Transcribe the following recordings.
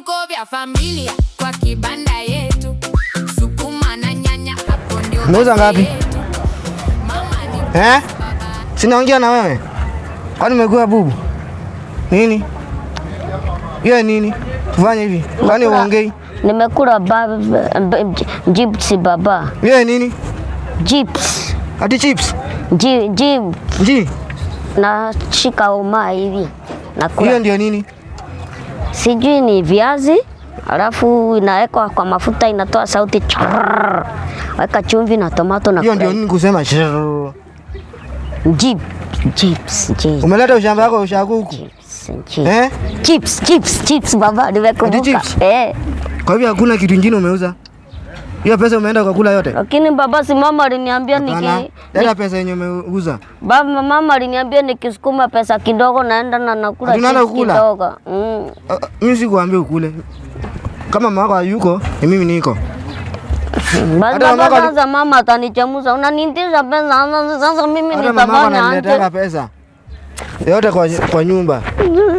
vituko vya familia kwa kibanda yetu. Sukuma na nyanya hapo ndio. Unauza ngapi? Sinaongea na wewe. Kwani umekuwa bubu? Nini? Hiyo nini? Tufanye hivi. Kwani uongei? Nimekula chips baba. Hiyo nini? Chips. Ati chips? Ji. Na shika uma hivi. Nakula. Hiyo ndio nini? Sijui ni viazi, alafu inawekwa kwa mafuta inatoa sauti churr. Weka chumvi na tomato na. Hiyo ndio nini kusema churr? Chips. Umeleta ushamba wako ushaku huku? Chips baba, nimekumbuka. Kwa hivyo hakuna kitu kingine umeuza? Hiyo pesa umeenda ukakula yote? Lakini baba, si mama aliniambia Leta pesa yenye umeuza. Baba, mama aliniambia nikisukuma pesa kidogo naenda na nakula chips kidogo. Mimi sikuambia ukule. Kama mama hayuko, mimi niko. Baba, sasa mama atanichemusha. Unanitisha pesa sasa mimi nitafanya aje? Nileta pesa yote kwa nyumba.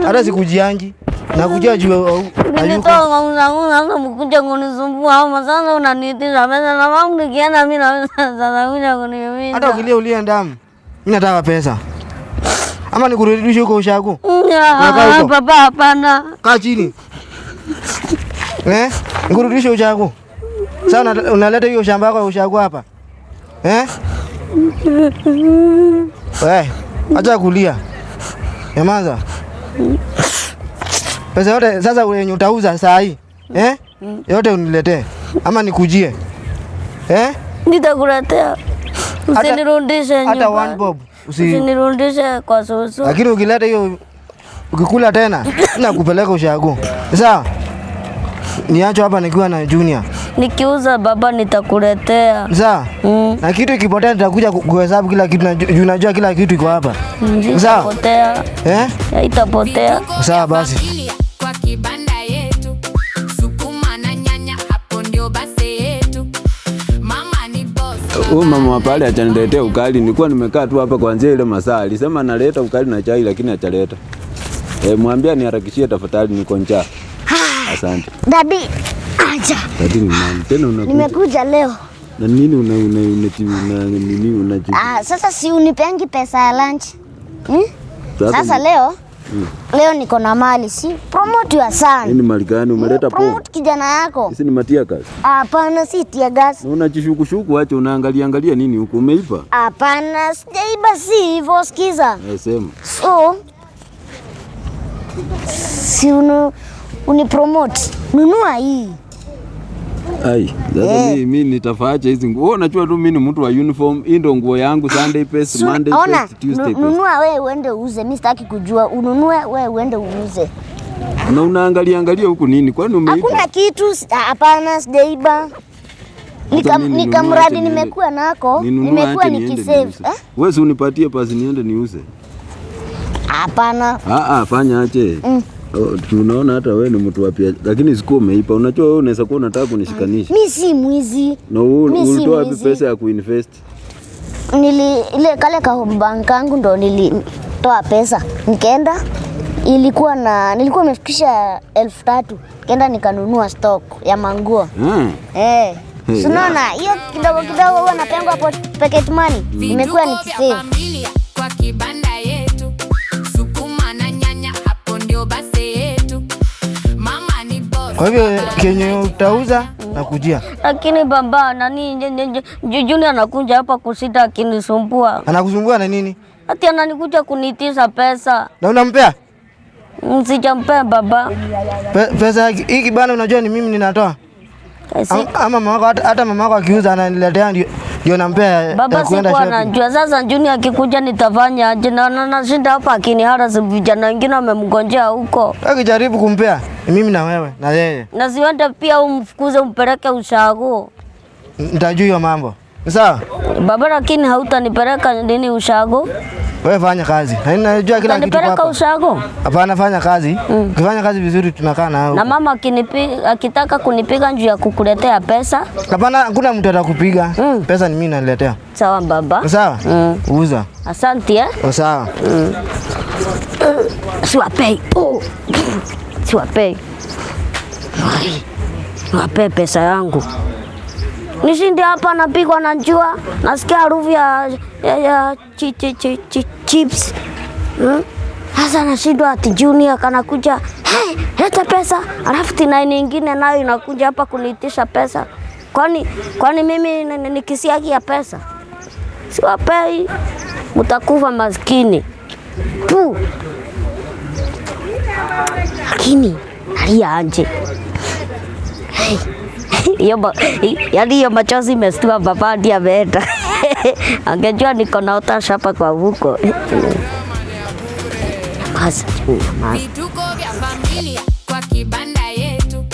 Hata sikujiangi. Na kujua juu hayuko. Sasa mkuja kunisumbua ama sasa unanitisha pesa na wangu nikienda mimi na sasa kuja kunihimiza. Hata ukilia ulia ndamu. Mimi nataka pesa. Ama nikurudishe huko ushago? Baba, hapana. Kaa chini. Nikurudishe ushago. Sasa unaleta hiyo shamba yako ushago hapa. Acha kulia. Nyamaza. Pesa yote sasa wenye utauza saa hii. Yote uniletee. Ama nikujie. Nitakuletea. Usinirudishe nyumba. Hata one bob. Usinirudishe kwa soso. Lakini ukileta hiyo ukikula tena nakupeleka ushago. Sawa? Niacho hapa nikiwa na Junior. Nikiuza baba nitakuletea. Sawa? Na kitu kipotea nitakuja kuhesabu kila kitu na unajua kila kitu iko hapa. Sawa? Itapotea. Itapotea. Sawa basi. Kwa kibanda yetu. Sukuma na nyanya hapo ndio base yetu. Mama ni boss. Mama wa pale achaniletea ukali. Nilikuwa nimekaa tu hapa kuanzia ile masaa. Alisema analeta ukali na chai lakini hachaleta. Mwambia niharakishie tafadhali, niko njaa. Asante. Daddy, acha. Daddy ni nani? Tena unakuja? Nimekuja leo. Na nini Sasa si unipengi pesa ya lunch? Sasa leo niko na mali, si promote your son. Nini mali gani umeleta po? Promote kijana yako. Hizi ni matia gas. Hapana, si tia gas. Unajishukushuku, acha unaangalia nini huko, umeipa? Hapana, sijaiba, si hivyo, sikiza. Sema. So si unipromote. Nunua hii. Ai, sasa mimi nitafaacha hizi nguo. Wewe unajua tu mimi ni mtu wa uniform. Hii ndio nguo yangu, Sunday best, Monday best, Tuesday best. Nunua wewe uende uuze. Mimi sitaki kujua. Ununue wewe uende uuze. Na unaangalia huku nini? Kwani umeiba? Hakuna kitu. Hapana, sijaiba. Nikamradi nimekuwa nako. Nimekuwa nikisave. Wewe unipatie pasi niende niuze. Hapana. Fanya aje. Tunaona hata wewe ni mtu wapia, lakini siku umeipa. Unajua wewe unaweza kuwa unataka kunishikanisha. Mimi si mwizi. Na ulitoa wapi pesa ya kuinvest? Ile kale ka bank yangu ndo nilitoa pesa. Nikaenda nilikuwa nimefikisha 3,000. Nikaenda nikanunua stock ya manguo. Unaona hiyo kidogo huwa napenga hapo pocket money. Nimekuwa nikisave. Kwa kibanda yetu. Sukuma na nyanya hapo ndio base yetu. Mama ni boss. Kwa hivyo kenye utauza na kujia. Lakini baba Junior anakuja hapa kusita akinisumbua. Anakusumbua na nini? Ati ananikuja kunitisha pesa. Na unampea? Sijampea baba. Pesa hiki bana, unajua ni mimi ninatoa. Ama mama wako, hata mama wako akiuza ananiletea ndio nampea. Baba sikuwa anajua. Sasa Junior akikuja nitafanya aje? Na nashinda hapa akinihara vijana wengine wamemgonjea huko. Akijaribu kumpea mimi na wewe na yeye. Na siwende pia umfukuze umpeleke ushago. Nitajua hiyo mambo. Sawa? Baba, lakini hautanipeleka nini ushago? Wewe fanya kazi. Na ninajua kila kitu hapa. Nipeleka ushago? Hapana, fanya kazi. Ukifanya kazi vizuri tunakaa na wewe. Na mama akitaka kunipiga njoo ya kukuletea pesa? Hapana, hakuna mtu atakupiga. Pesa ni mimi naletea. Sawa baba. Sawa? Uza. Asante. Sawa. Siwapei. Siwapei. Wape pesa yangu. Nishinde hapa napigwa na jua, nasikia harufu ya chips. Sasa nashindwa ati Junior kanakuja, hey, leta pesa. Alafu tina nyingine nayo inakuja hapa kuniitisha pesa. Kwani mimi nikisiagi ya pesa? Siwapei, mtakufa maskini tu. Lakini nalia anje. Yaani hiyo machozi imestua baba ndiye ameenda. Angejua niko na utasha hapa kwa huko. Vituko vya familia kwa kibanda yetu,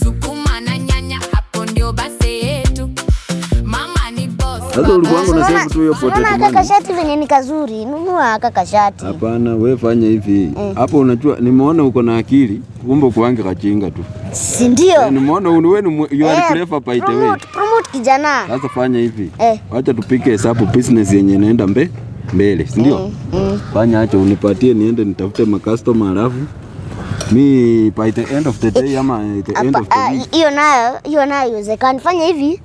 sukuma na nyanya, hapo ndio base yetu. Mama ni boss. Sasa ulikuwa unasema tu hiyo potato. Unaona kaka shati venye ni kazuri, nunua kaka shati. Hapana, wewe fanya hivi. Hapo unajua nimeona uko na akili, kumbe kuange kachinga tu. Si ndio? Nimeona wewe you are clever by the way. Promote kijana. Sasa fanya hivi. Acha tupike hesabu business yenye inaenda mbele, si ndio? Fanya acha unipatie niende nitafute ma customer alafu mi by the end of the day ama the end of the week. Hiyo nayo iwezekani. Fanya hivi.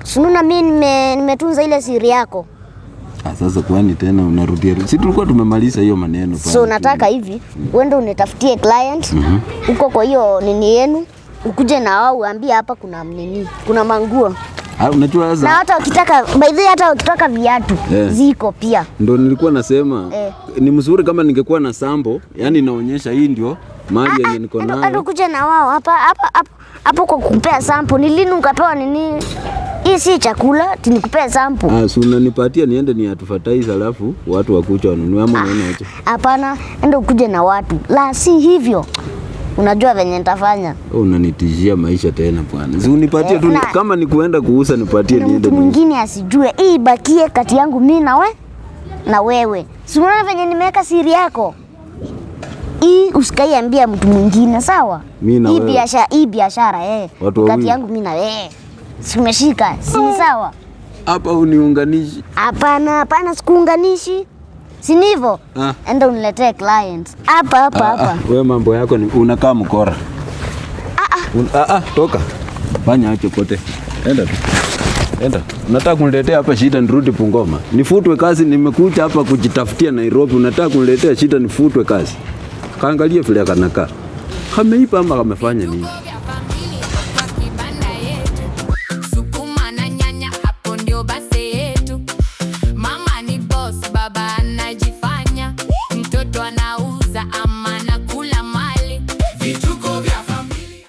Sununa mimi nimetunza ile siri yako. Sasa kwani tena unarudia? Si tulikuwa tumemaliza hiyo maneno pale. So nataka hivi, uende unitafutie client huko kwa hiyo nini yenu, ukuje na wao uambie hapa kuna manguo. Unajua sasa. Na hata ukitaka by the way hata ukitaka viatu ziko pia. Ndio nilikuwa nasema ni mzuri kama ningekuwa na sample, yani inaonyesha hii ndio mali yenye niko nayo. Hata ukuje na wao hapo kwa kupea sample. Ni lini ukapewa nini? Hii si chakula, tunikupea sample. Si unanipatia niende ni advertise alafu watu wakuja wanunue ama unaona aje? Hapana, enda ukuje na watu. La si hivyo. Unajua venye nitafanya. Unanitishia maisha tena bwana. Si unipatie tu kama ni kuenda kuuza nipatie niende. Mtu mwingine asijue. Hii bakie kati yangu mimi na wewe. Si unaona venye nimeweka siri yako? Hii usikaiambia mtu mwingine, sawa? Hii biashara kati yangu mimi na wewe. Simeshika, si sawa? Hapa uniunganishi. Hapana, sikuunganishi. Si ndivyo? Enda uniletee clients. Hapa. Wewe mambo yako ni unakaa mkora. Toka. Fanya acho pote. Enda. Unataka kuniletea hapa shida nirudi Bungoma. Nifutwe kazi, nimekuja hapa kujitafutia Nairobi. Unataka kuniletea shida nifutwe kazi. Kaangalie vile kanakaa. Kameipa ama kamefanya nini?